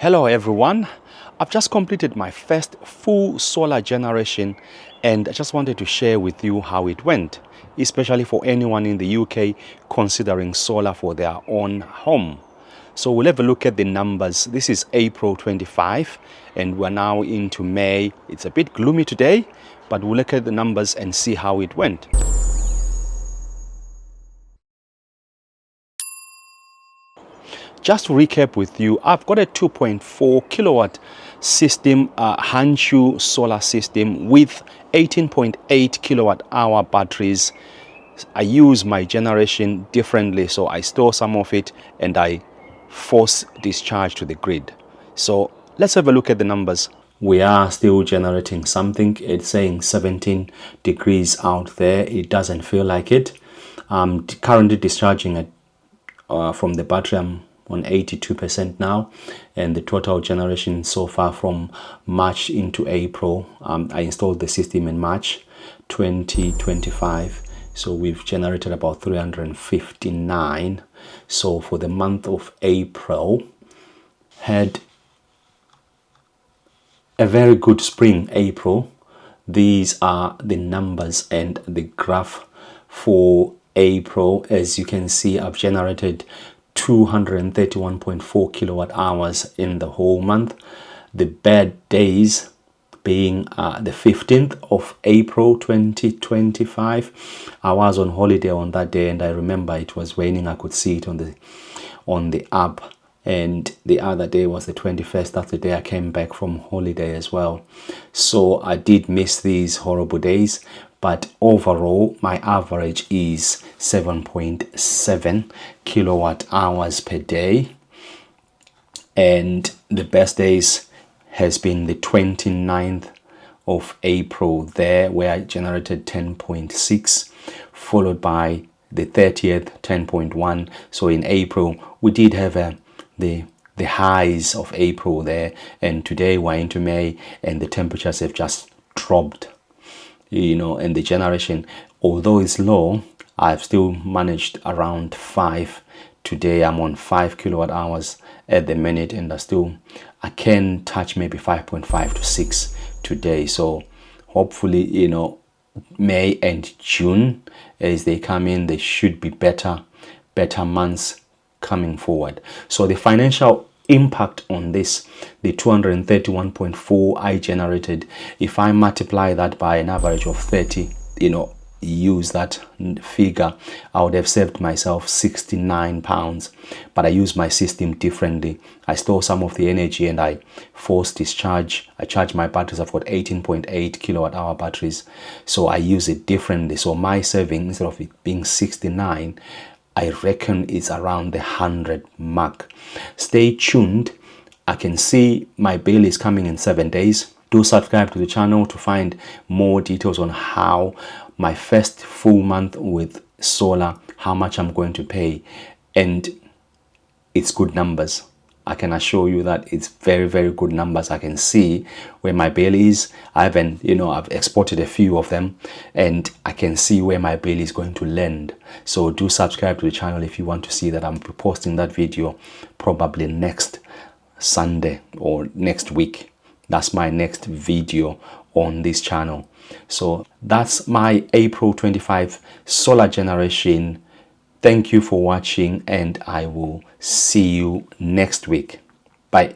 Hello everyone, I've just completed my first full solar generation and I just wanted to share with you how it went, especially for anyone in the UK considering solar for their own home. So we'll have a look at the numbers. This is April 25 and we're now into May. It's a bit gloomy today, but we'll look at the numbers and see how it went. Just to recap with you, I've got a 2.4 kilowatt system, Hanshu solar system with 18.8 kilowatt hour batteries. I use my generation differently, so I store some of it and I force discharge to the grid. So let's have a look at the numbers. We are still generating something. It's saying 17 degrees out there. It doesn't feel like it. I'm currently discharging it from the battery. I'm on 82% now, and the total generation so far from March into April, I installed the system in March 2025, so we've generated about 359. So for the month of April, had a very good spring. April, these are the numbers and the graph for April. As you can see, I've generated 231.4 kilowatt hours in the whole month. The bad days being the 15th of April 2025. I was on holiday on that day and I remember it was raining. I could see it on the app. And the other day was the 21st. That's the day I came back from holiday as well. So I did miss these horrible days, but overall my average is 7.7 kilowatt hours per day, and the best days has been the 29th of April there, where I generated 10.6, followed by the 30th 10.1. So in April we did have the highs of April there, and today we're into May and the temperatures have just dropped, and the generation, although it's low, I've still managed around 5. Today I'm on 5 kilowatt hours at the minute, and I can touch maybe 5.5 to 6 today. So hopefully, May and June, as they come in, they should be better months coming forward. So the financial impact on this, the 231.4 I generated, if I multiply that by an average of 30, use that figure, I would have saved myself 69 pounds. But I use my system differently. I store some of the energy and I force discharge. I charge my batteries. I've got 18.8 kilowatt hour batteries, so I use it differently. So my saving, instead of it being 69, I reckon it's around the 100 mark. Stay tuned. I can see my bill is coming in 7 days. Do subscribe to the channel to find more details on how my first full month with solar, how much I'm going to pay. And it's good numbers. I can assure you that it's very, very good numbers. I can see where my bill is. I've exported a few of them and I can see where my bill is going to land. So do subscribe to the channel if you want to see that. I'm posting that video probably next Sunday or next week. That's my next video on this channel. So that's my April 25 solar generation. Thank you for watching and I will see you next week. Bye.